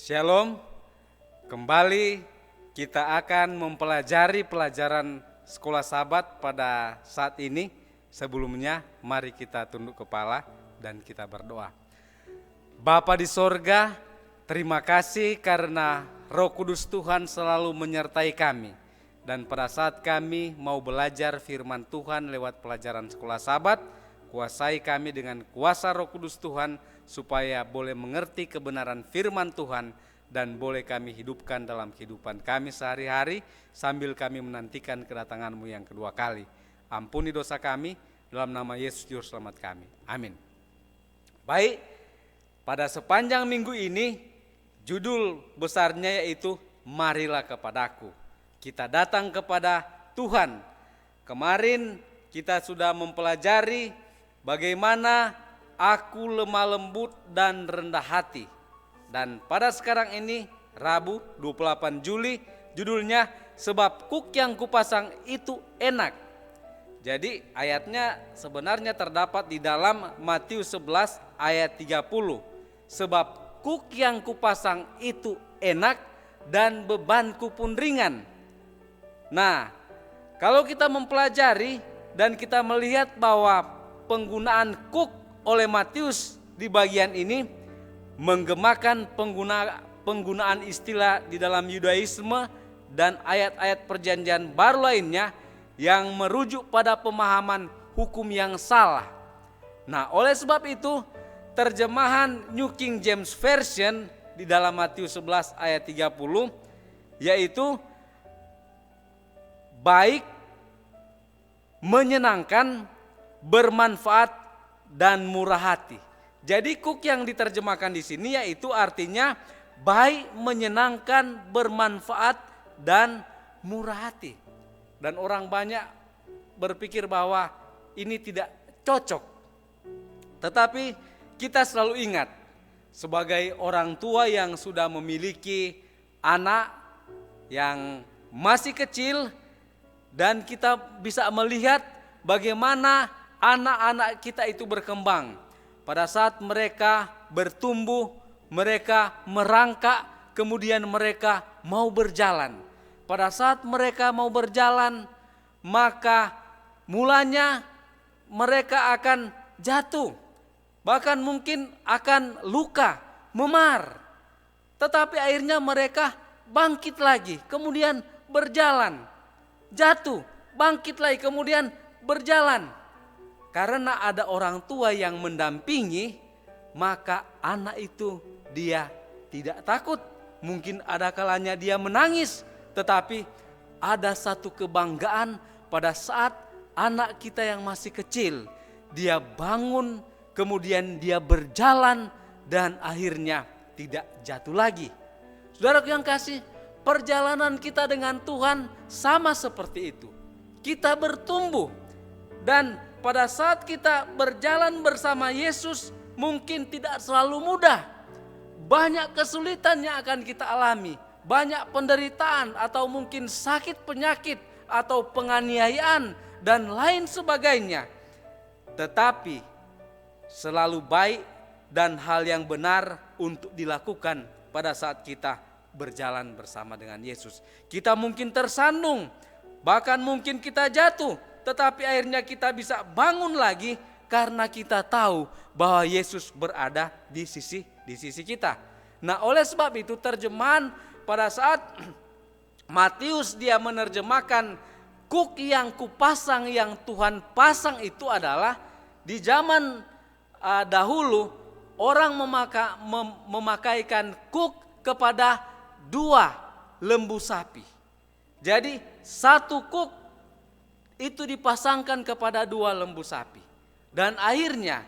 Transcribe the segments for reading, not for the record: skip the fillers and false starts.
Shalom, kembali kita akan mempelajari pelajaran Sekolah Sabat pada saat ini. Sebelumnya mari kita tunduk kepala dan kita berdoa. Bapa di sorga, terima kasih karena Roh Kudus Tuhan selalu menyertai kami. Dan pada saat kami mau belajar firman Tuhan lewat pelajaran Sekolah Sabat, kuasai kami dengan kuasa Roh Kudus Tuhan supaya boleh mengerti kebenaran firman Tuhan dan boleh kami hidupkan dalam kehidupan kami sehari-hari sambil kami menantikan kedatangan-Mu yang kedua kali. Ampuni dosa kami dalam nama Yesus Juru Selamat kami. Amin. Baik, pada sepanjang minggu ini judul besarnya yaitu Marilah Kepadaku. Kita datang kepada Tuhan. Kemarin kita sudah mempelajari bagaimana aku lemah lembut dan rendah hati. Dan pada sekarang ini Rabu 28 Juli judulnya Sebab Kuk yang Kupasang Itu Enak. Jadi ayatnya sebenarnya terdapat di dalam Matius 11 ayat 30. Sebab kuk yang kupasang itu enak dan bebanku pun ringan. Nah, kalau kita mempelajari dan kita melihat bahwa penggunaan kuk oleh Matius di bagian ini menggemakan penggunaan istilah di dalam Yudaisme dan ayat-ayat perjanjian baru lainnya yang merujuk pada pemahaman hukum yang salah. Nah, oleh sebab itu terjemahan New King James Version di dalam Matius 11 ayat 30 yaitu baik, menyenangkan, bermanfaat dan murah hati. Jadi kuk yang diterjemahkan di sini yaitu artinya baik, menyenangkan, bermanfaat dan murah hati. Dan orang banyak berpikir bahwa ini tidak cocok. Tetapi kita selalu ingat sebagai orang tua yang sudah memiliki anak yang masih kecil dan kita bisa melihat bagaimana anak-anak kita itu berkembang. Pada saat mereka bertumbuh, mereka merangkak, kemudian mereka mau berjalan. Pada saat mereka mau berjalan, maka mulanya mereka akan jatuh. Bahkan mungkin akan luka, memar. Tetapi akhirnya mereka bangkit lagi, kemudian berjalan. Jatuh, bangkit lagi, kemudian berjalan. Karena ada orang tua yang mendampingi, maka anak itu dia tidak takut. Mungkin ada kalanya dia menangis, tetapi ada satu kebanggaan pada saat anak kita yang masih kecil, dia bangun, kemudian dia berjalan dan akhirnya tidak jatuh lagi. Saudaraku yang kasih, perjalanan kita dengan Tuhan sama seperti itu. Kita bertumbuh dan pada saat kita berjalan bersama Yesus mungkin tidak selalu mudah. Banyak kesulitan yang akan kita alami, banyak penderitaan atau mungkin sakit penyakit atau penganiayaan dan lain sebagainya. Tetapi selalu baik dan hal yang benar untuk dilakukan pada saat kita berjalan bersama dengan Yesus. Kita mungkin tersandung, bahkan mungkin kita jatuh, tetapi akhirnya kita bisa bangun lagi karena kita tahu bahwa Yesus berada di sisi kita. Nah, oleh sebab itu terjemahan pada saat Matius dia menerjemahkan kuk yang kupasang yang Tuhan pasang itu adalah di zaman dahulu orang memakaikan kuk kepada 2 lembu sapi. Jadi satu kuk itu dipasangkan kepada 2 lembu sapi. Dan akhirnya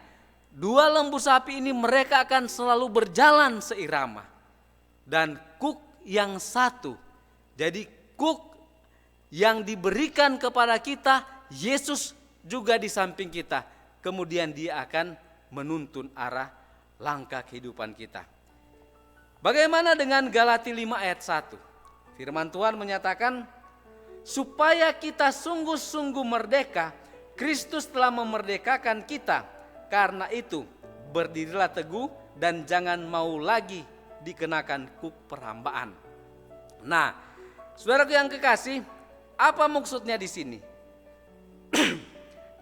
2 lembu sapi ini mereka akan selalu berjalan seirama. Dan kuk yang satu, jadi kuk yang diberikan kepada kita, Yesus juga di samping kita. Kemudian dia akan menuntun arah langkah kehidupan kita. Bagaimana dengan Galati 5 ayat 1? Firman Tuhan menyatakan, supaya kita sungguh-sungguh merdeka, Kristus telah memerdekakan kita. Karena itu, berdirilah teguh dan jangan mau lagi dikenakan kuk perhambaan. Nah, saudaraku yang kekasih, apa maksudnya di sini?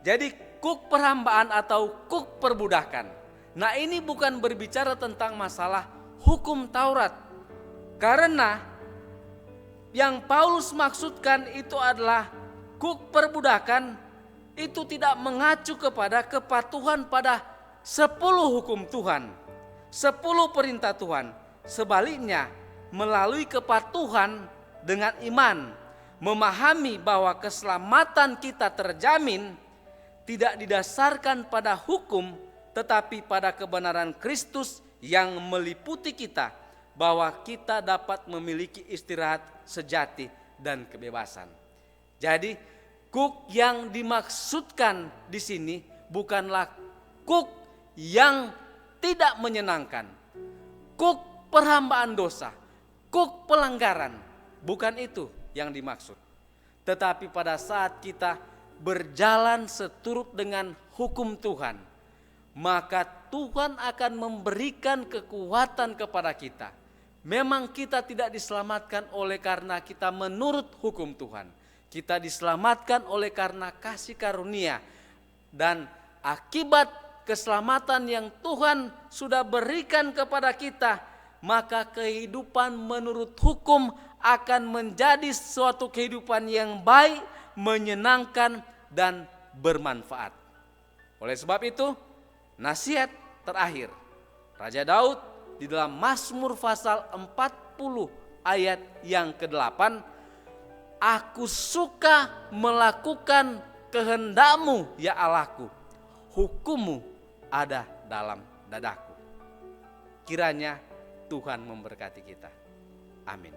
Jadi kuk perhambaan atau kuk perbudakan. Nah, ini bukan berbicara tentang masalah hukum Taurat. Karena yang Paulus maksudkan itu adalah kuk perbudakan itu tidak mengacu kepada kepatuhan pada 10 hukum Tuhan, 10 perintah Tuhan. Sebaliknya, melalui kepatuhan dengan iman, memahami bahwa keselamatan kita terjamin tidak didasarkan pada hukum, tetapi pada kebenaran Kristus yang meliputi kita, bahwa kita dapat memiliki istirahat sejati dan kebebasan. Jadi, kuk yang dimaksudkan di sini bukanlah kuk yang tidak menyenangkan, kuk perhambaan dosa, kuk pelanggaran, bukan itu yang dimaksud. Tetapi pada saat kita berjalan seturut dengan hukum Tuhan, maka Tuhan akan memberikan kekuatan kepada kita. Memang kita tidak diselamatkan oleh karena kita menurut hukum Tuhan. Kita diselamatkan oleh karena kasih karunia. Dan akibat keselamatan yang Tuhan sudah berikan kepada kita, maka kehidupan menurut hukum akan menjadi suatu kehidupan yang baik, menyenangkan, dan bermanfaat. Oleh sebab itu, nasihat terakhir Raja Daud di dalam Mazmur pasal 40 ayat yang ke-8, aku suka melakukan kehendak-Mu ya Allahku, hukum-Mu ada dalam dadaku. Kiranya Tuhan memberkati kita. Amin.